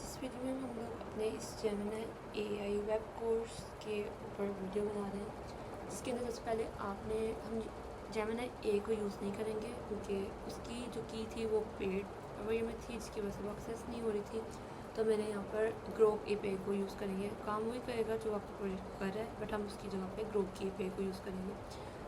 आज इस वीडियो में हम लोग अपने इस जेमिनी एआई वेब कोर्स के ऊपर वीडियो बना रहे हैं, जिसके अंदर सबसे पहले हम जेमिनी ए को यूज़ नहीं करेंगे क्योंकि उसकी जो की थी वो पेड वे में थी, जिसकी वजह से वो एक्सेस नहीं हो रही थी। तो मैंने यहाँ पर ग्रोक एपीआई को यूज़ करेंगे। काम वही करेगा जो आपका प्रोजेक्ट कर रहा है, बट हम उसकी जगह पे ग्रोक की एपीआई को यूज़ करेंगे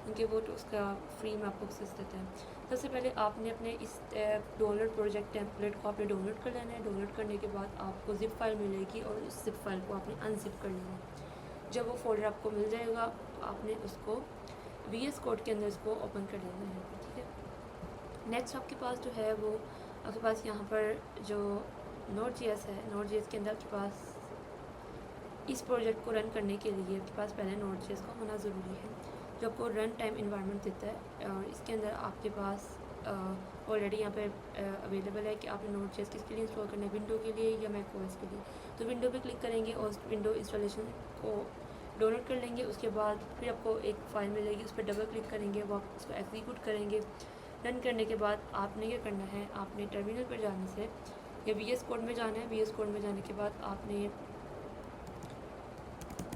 क्योंकि वो तो उसका फ्री में आपको एक्सेस देता है। सबसे पहले आपने अपने इस डाउनलोड प्रोजेक्ट टेम्पलेट को आपने डाउनलोड कर लेना है। डाउनलोड करने के बाद आपको ज़िप फाइल मिलेगी और उस ज़िप फाइल को आपने अनजिप कर लेना है। जब वो फोल्डर आपको मिल जाएगा तो आपने उसको VS कोड के अंदर इसको ओपन कर लेना है, ठीक है। नेक्स्ट आपके पास जो है वो आपके पास यहाँ पर जो Node.js है, Node.js के अंदर आपके पास इस प्रोजेक्ट को रन करने के लिए आपके पास पहले Node.js का होना ज़रूरी है, जो आपको रन टाइम इन्वायरमेंट देता है। और इसके अंदर आपके पास ऑलरेडी यहाँ पे अवेलेबल है कि आपने Node.js किसके लिए इंस्टॉल करना है, विंडो के लिए या मैक ओएस के लिए। तो विंडो पे क्लिक करेंगे और विंडो इंस्टॉलेशन को डाउनलोड कर लेंगे। उसके बाद फिर आपको एक फ़ाइल मिलेगी, उस पर डबल क्लिक करेंगे, वो आप उसको एग्जीक्यूट करेंगे। रन करने के बाद आपने क्या करना है, आपने टर्मिनल पर जाने से या VS कोड में जाना है। VS कोड में जाने के बाद आपने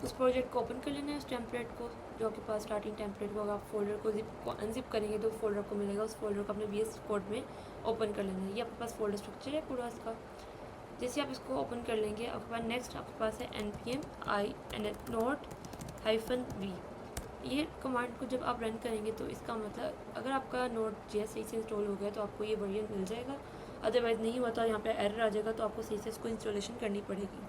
उस प्रोजेक्ट को ओपन कर लेना है, उस टेम्पलेट को जो आपके पास स्टार्टिंग टेम्पलेट होगा। आप फोल्डर को अनजिप करेंगे तो फोल्डर को मिलेगा, उस फोल्डर को अपने VS कोड में ओपन कर लेना है। ये आपके पास फोल्डर स्ट्रक्चर है पूरा इसका। जैसे आप इसको ओपन कर लेंगे, आपके पास नेक्स्ट आपके पास है npm -v। ये कमांड को जब आप रन करेंगे तो इसका मतलब अगर आपका Node.js सही से इंस्टॉल हो गया तो आपको ये वर्जन मिल जाएगा, अदरवाइज़ नहीं हुआ तो यहाँ पे एरर आ जाएगा, तो आपको सही से इसको इंस्टॉलेशन करनी पड़ेगी।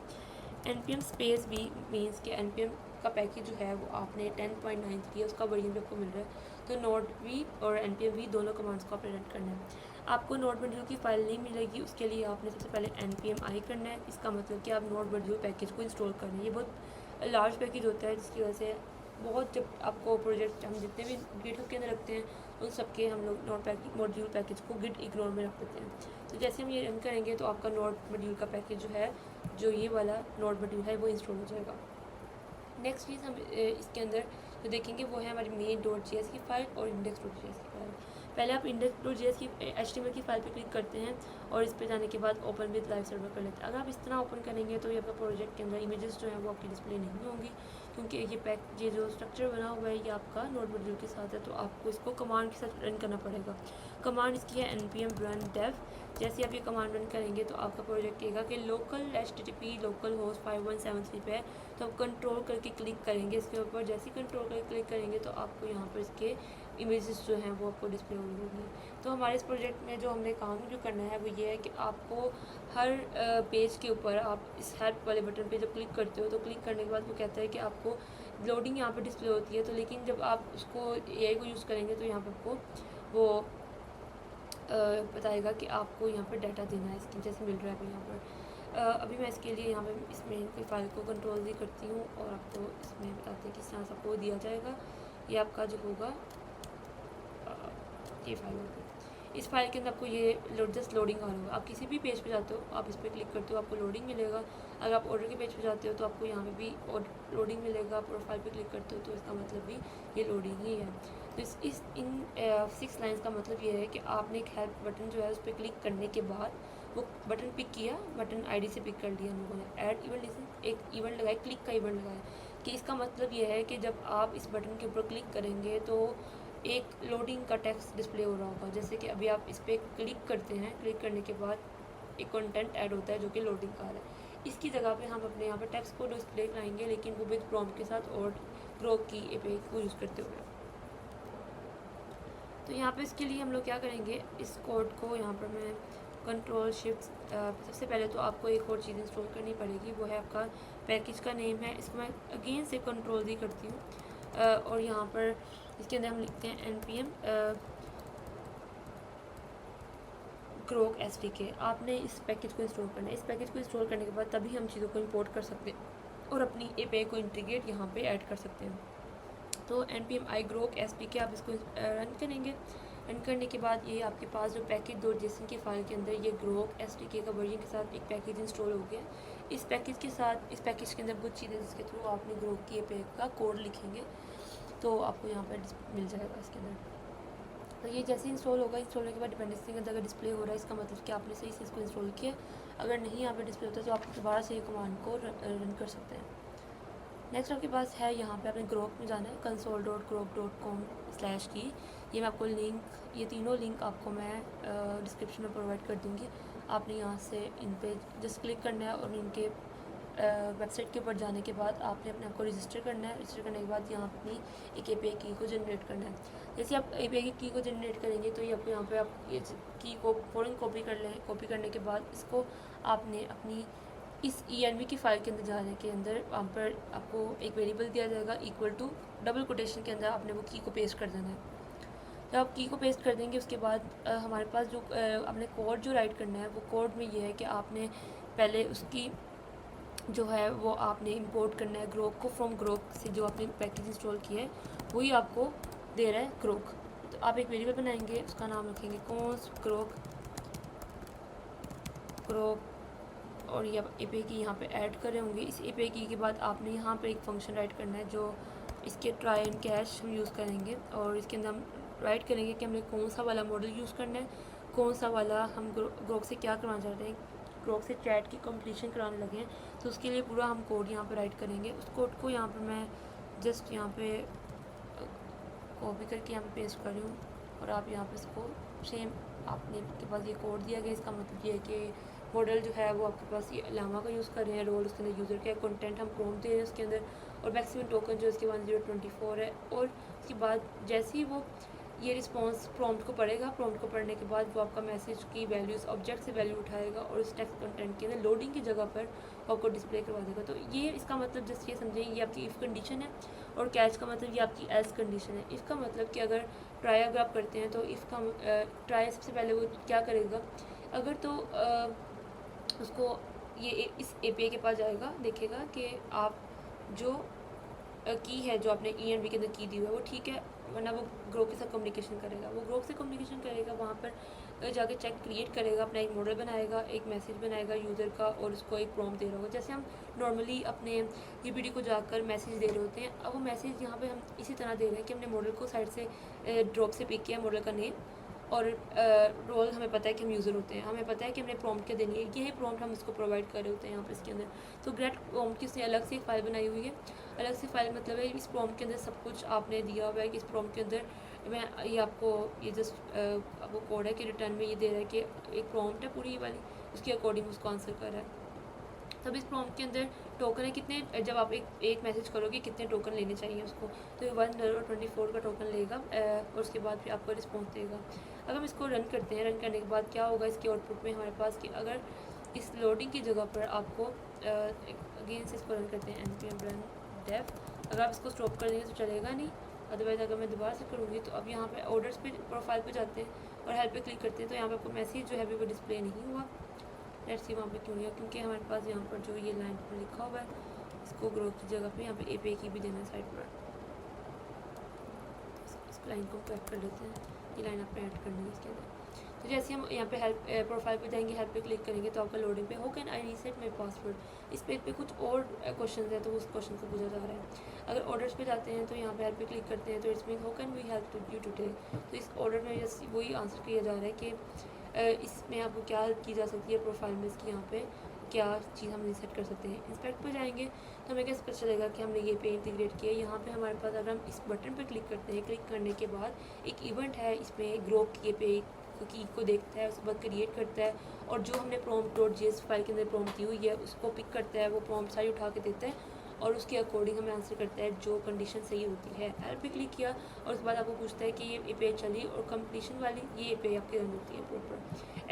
npm -v मीन्स कि npm का पैकेज जो है वो आपने 10.93 उसका वर्जन भी आपको मिल रहा है। तो Node.v और npm v दोनों कमांड्स को आपने रन करना है। आपको नोड मॉड्यूल की फ़ाइल नहीं मिलेगी, उसके लिए आपने सबसे पहले npm i करना है। इसका मतलब कि आप नोड मॉड्यूल पैकेज को इंस्टॉल कर रहे हैं। ये बहुत लार्ज पैकेज होता है, जिसकी वजह से बहुत जब आपको प्रोजेक्ट हम जितने भी गिटहब के अंदर रखते हैं उन सबके हम लोग नोड मॉड्यूल पैकेज को गिट इग्नोर में रख देते हैं। तो जैसे हम ये रन करेंगे तो आपका नोड मॉड्यूल का पैकेज जो है, जो ये वाला नोड मॉड्यूल है, वो इंस्टॉल हो जाएगा। नेक्स्ट चीज़ हम इसके अंदर जो देखेंगे वो है हमारी main.js की फ़ाइल और index.js की फ़ाइल। पहले आप index.js की HTML की फ़ाइल पे क्लिक करते हैं और इस पे जाने के बाद ओपन विद लाइव सर्वर कर लेते हैं। अगर आप इस तरह ओपन करेंगे तो ये आपका प्रोजेक्ट के अंदर इमेजेस जो हैं वो आपकी डिस्प्ले नहीं होंगी, क्योंकि ये जो स्ट्रक्चर बना हुआ है ये आपका नोड मॉड्यूल के साथ है। तो आपको इसको कमांड के साथ रन करना पड़ेगा। कमांड इसकी है npm run dev। जैसे आप ये कमांड रन करेंगे तो आपका प्रोजेक्ट कहेगा कि लोकल HTTP लोकल होस्ट 5173 पे है। तो आप कंट्रोल करके क्लिक करेंगे इसके ऊपर। जैसे ही कंट्रोल करके क्लिक करेंगे तो आपको यहाँ पर इसके इमेजेस जो हैं वो आपको डिस्प्ले होंगे। तो हमारे इस प्रोजेक्ट में जो हमने काम जो करना है वो ये है कि आपको हर पेज के ऊपर आप इस हेल्प वाले बटन पे जब क्लिक करते हो तो क्लिक करने के बाद वो कहता है कि आपको लोडिंग यहाँ पर डिस्प्ले होती है। तो लेकिन जब आप उसको AI को यूज़ करेंगे तो यहाँ पर आपको वो बताएगा कि आपको यहाँ पर डाटा देना है, इसकी जैसे मिल रहा है अभी यहाँ पर। अभी मैं इसके लिए यहाँ पे इसमें कोई फ़ाइल को कंट्रोल भी करती हूँ और आपको इसमें बताते हैं किस तरह से आपको दिया जाएगा। ये आपका जो होगा ये फाइल होगी। इस फाइल के अंदर आपको ये जस्ट लोडिंग आ रहा होगा। आप किसी भी पेज पे जाते हो, आप इस पर क्लिक करते हो, आपको लोडिंग मिलेगा। अगर आप ऑर्डर के पेज पे जाते हो तो आपको यहाँ पे भी लोडिंग मिलेगा। आप प्रोफाइल पे क्लिक करते हो तो इसका मतलब भी ये लोडिंग ही है। तो इन 6 लाइन्स का मतलब ये है कि आपने एक हेल्प बटन जो है उस पर क्लिक करने के बाद वो बटन पिक किया, बटन ID से पिक कर लिया हम लोगों ने। ऐड इवेंट एक इवेंट लगाया, क्लिक का इवेंट लगाया, कि इसका मतलब ये है कि जब आप इस बटन के ऊपर क्लिक करेंगे तो एक लोडिंग का टेक्स्ट डिस्प्ले हो रहा होगा। जैसे कि अभी आप इस पर क्लिक करते हैं, क्लिक करने के बाद एक कंटेंट ऐड होता है जो कि लोडिंग का है। इसकी जगह पे हम अपने यहाँ पर टेक्स्ट को डिस्प्ले कराएंगे, लेकिन वो विद प्रॉम्प्ट के साथ और ग्रोक की एपीआई को यूज़ करते हुए। तो यहाँ पे इसके लिए हम लोग क्या करेंगे, इस कोड को यहाँ पर मैं कंट्रोल शिफ्ट सबसे पहले तो आपको एक और चीज़ इंस्टॉल करनी पड़ेगी, वो है आपका पैकेज का नेम है। इसको मैं अगेन से कंट्रोल दी करती हूँ और यहाँ पर इसके अंदर हम लिखते हैं npm ग्रोक SDK। आपने इस पैकेज को इंस्टॉल करना है। इस पैकेज को इंस्टॉल करने के बाद तभी हम चीज़ों को इंपोर्ट कर सकते हैं और अपनी एपीआई को इंटीग्रेट यहाँ पे ऐड कर सकते हैं। तो npm i ग्रोक SDK आप इसको रन करेंगे। रन करने के बाद ये आपके पास जो package.json की फ़ाइल के अंदर ये ग्रोक SDK का वर्जन के साथ एक पैकेज इंस्टॉल हो गया। इस पैकेज के साथ इस पैकेज के अंदर कुछ चीज़ें जिसके थ्रू आपने ग्रोक की एपीआई का कोड लिखेंगे तो आपको यहाँ पर मिल जाएगा इसके अंदर। तो ये जैसे इंस्टॉल होगा, इंस्टॉल होने के बाद डिपेंडेंसी के अंदर अगर डिस्प्ले हो रहा है, इसका मतलब कि आपने सही से इसको इंस्टॉल किया। अगर नहीं यहाँ पे डिस्प्ले होता है तो आप दोबारा से ये कमांड को रन कर सकते हैं। नेक्स्ट आपके पास है यहाँ पे आपने ग्रोक में जाना है, console.grok.com/की। ये मैं आपको लिंक, ये तीनों लिंक आपको मैं डिस्क्रिप्शन में प्रोवाइड कर दूँगी। आपने यहाँ से इन पे जस्ट क्लिक करना है और इनके वेबसाइट के ऊपर जाने के बाद आपने अपने आप को रजिस्टर करना है। रजिस्टर करने के बाद यहाँ अपनी एक API की को जनरेट करना है। जैसे आप API की को जनरेट करेंगे तो ये आपको यहाँ पे आप ये की को फ़ौरन कॉपी कर लें। कॉपी करने के बाद इसको आपने अपनी इस env की फ़ाइल के अंदर जाने के अंदर वहाँ पर आपको एक वेरिएबल दिया जाएगा इक्वल टू डबल कोटेशन के अंदर आपने वो की को पेस्ट कर देना है। जब आप की को पेस्ट कर देंगे उसके बाद हमारे पास जो आपने कोड जो राइट करना है वो कोड में ये है कि आपने पहले उसकी जो है वो आपने इंपोर्ट करना है ग्रोक को फ्रॉम ग्रोक से। जो आपने पैकेज इंस्टॉल किया है वही आपको दे रहा है ग्रोक। तो आप एक वेरिएबल बनाएंगे, उसका नाम रखेंगे const ग्रोक और ये API की यहाँ पे ऐड कर रहे होंगे। इस API की के बाद आपने यहाँ पे एक फंक्शन राइट करना है जो इसके ट्राई एंड कैश हम यूज़ करेंगे और इसके अंदर हम राइट करेंगे कि हमने कौन सा वाला मॉडल यूज़ करना है, कौन सा वाला हम ग्रोक से क्या करवाना चाहते हैं, ग्रोक से चैट की कंप्लीशन कराने लगे हैं। तो उसके लिए पूरा हम कोड यहाँ पे राइट करेंगे। उस कोड को यहाँ पे मैं जस्ट यहाँ पे कॉपी करके यहाँ पे पेस्ट कर रही हूँ और आप यहाँ पे इसको सेम आपने के पास ये कोड दिया गया। इसका मतलब ये है कि मॉडल जो है वो आपके पास ये लामा का यूज़ कर रहे हैं, रोल उसके अंदर यूज़र का कंटेंट हम प्रॉम्प्ट दे रहे हैं उसके अंदर, और मैक्सिमम टोकन जो इसके 1024 है। और उसके बाद जैसे ही वो ये रिस्पॉन्स प्रॉम्प्ट को पढ़ेगा, प्रॉम्प्ट को पढ़ने के बाद वो आपका मैसेज की वैल्यूज़ ऑब्जेक्ट से वैल्यू उठाएगा और उस टेक्स्ट कंटेंट के अंदर लोडिंग की जगह पर आपको डिस्प्ले करवा देगा। तो ये इसका मतलब जस्ट ये समझें, ये आपकी इफ़ कंडीशन है और कैच का मतलब ये आपकी एल्स कंडीशन है। इफ़ का मतलब कि अगर ट्राई अगर आप करते हैं तो इफ़ का ट्राई सबसे पहले वो क्या करेगा, अगर तो उसको ये इस API के पास जाएगा, देखेगा कि आप जो की है जो आपने env के अंदर की दी हुई है वो ठीक है, वरना वो ग्रोक के साथ कम्युनिकेशन करेगा। वो ग्रोक से कम्युनिकेशन करेगा, वहाँ पर जाके चेक क्रिएट करेगा, अपना एक मॉडल बनाएगा, एक मैसेज बनाएगा यूज़र का और उसको एक प्रॉम्प्ट दे रहा होगा। जैसे हम नॉर्मली अपने GPT को जाकर मैसेज दे रहे होते हैं, अब वो मैसेज यहाँ पे हम इसी तरह दे रहे हैं कि हमने मॉडल को साइड से ड्रॉप से पिक किया, मॉडल का नेम और रोल हमें पता है कि हम यूज़र होते हैं, हमें पता है कि हमने प्रॉम्प्ट क्या देनी है, यही प्रॉम्प्ट हम उसको प्रोवाइड कर रहे होते हैं यहाँ पर इसके अंदर। तो गेट प्रॉम्प्ट की उसने अलग से एक फ़ाइल बनाई हुई है, अलग से फ़ाइल मतलब है इस प्रॉम्प्ट के अंदर सब कुछ आपने दिया हुआ है कि इस प्रॉम्प्ट के अंदर मैं ये आपको ये जस्ट आपको कोड है कि रिटर्न में ये दे रहा है कि एक प्रॉम्प्ट है पूरी वाली, उसके अकॉर्डिंग उसको आंसर कर रहा है। तब इस प्रॉम्प्ट के अंदर टोकन है कितने, जब आप एक मैसेज करोगे कितने टोकन लेने चाहिए उसको, तो ये 1/24 का टोकन लेगा और उसके बाद फिर आपको रिस्पॉन्स देगा। अगर हम इसको रन करते हैं, रन करने के बाद क्या होगा इसके आउटपुट में हमारे पास कि अगर इस लोडिंग की जगह पर आपको अगेन से इसको रन करते हैं npm run dev, अगर आप इसको स्टॉप कर देंगे तो चलेगा नहीं, अदरवाइज़ अगर मैं दोबारा से करूँगी तो अब यहाँ पे ऑर्डर्स पे प्रोफाइल पे जाते हैं और हेल्प पे क्लिक करते हैं तो यहाँ पे आपको मैसेज जो है अभी वो डिस्प्ले नहीं हुआ। लेट्स सी वहाँ पे क्यों नहीं है, क्योंकि हमारे पास यहाँ पर जो ये लाइन पर लिखा हुआ है इसको ग्रो की जगह पे यहाँ पे API की भी देना है साइड पर। इस लाइन को कट कर लेते हैं, ये लाइन आपने ऐड करनी है इसके अंदर। तो जैसे हम यहाँ पे हेल्प प्रोफाइल पे जाएंगे, हेल्प पे क्लिक करेंगे तो आपका लोडिंग पे how can I reset my password, इस पेज पे कुछ और क्वेश्चन है तो उस क्वेश्चन को पूछा जा रहा है। अगर ऑर्डर्स पे जाते हैं तो यहाँ पे हेल्प पे क्लिक करते हैं तो it's mean how can we help you today, तो इस ऑर्डर में जस्ट वही आंसर किया जा रहा है कि इसमें आपको क्या हेल्प की जा सकती है प्रोफाइल में, इसकी यहाँ पे क्या चीज़ हम रीसेट कर सकते हैं। इंस्पेक्ट पे जाएंगे तो हमें कैसे पता चलेगा कि हमने ये पे इंटीग्रेट किया है। यहाँ पे हमारे पास अगर हम इस बटन पे क्लिक करते हैं, क्लिक करने के बाद एक इवेंट है, इसमें ग्रोक की पे की को देखता है, उसके बाद क्रिएट करता है और जो हमने prompt.js फाइल के अंदर प्रॉम्प्ट दी हुई है उसको पिक करता है, वो प्रॉम्प्ट सारी उठा के देता है और उसके अकॉर्डिंग हमें आंसर करता है जो कंडीशन सही होती है। हेल्प पे क्लिक किया और उसके बाद आपको पूछता है कि ये API चली और कंप्लीशन वाली ये API आपकी रन होती है प्रॉपर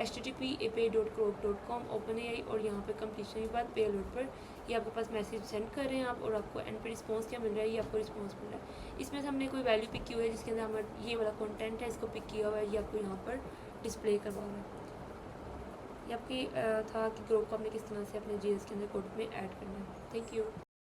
http api.grok.com OpenAI और यहाँ पे कंप्लीशन के बाद पेलोड पर ये आपके पास मैसेज सेंड कर रहे हैं आप और आपको एंड पे रिस्पॉन्स क्या मिल रहा है, ये आपको रिस्पॉन्स मिल रहा है। इसमें से हमने कोई वैल्यू पिक की हुई है जिसके अंदर हमारा ये वाला कंटेंट है, इसको पिक किया हुआ है, ये आपको यहाँ पर डिस्प्ले करवा रहा है। ये आपकी था कि ग्रोक को आपने किस तरह से अपने JS के अंदर कोड में ऐड करना है। Thank you.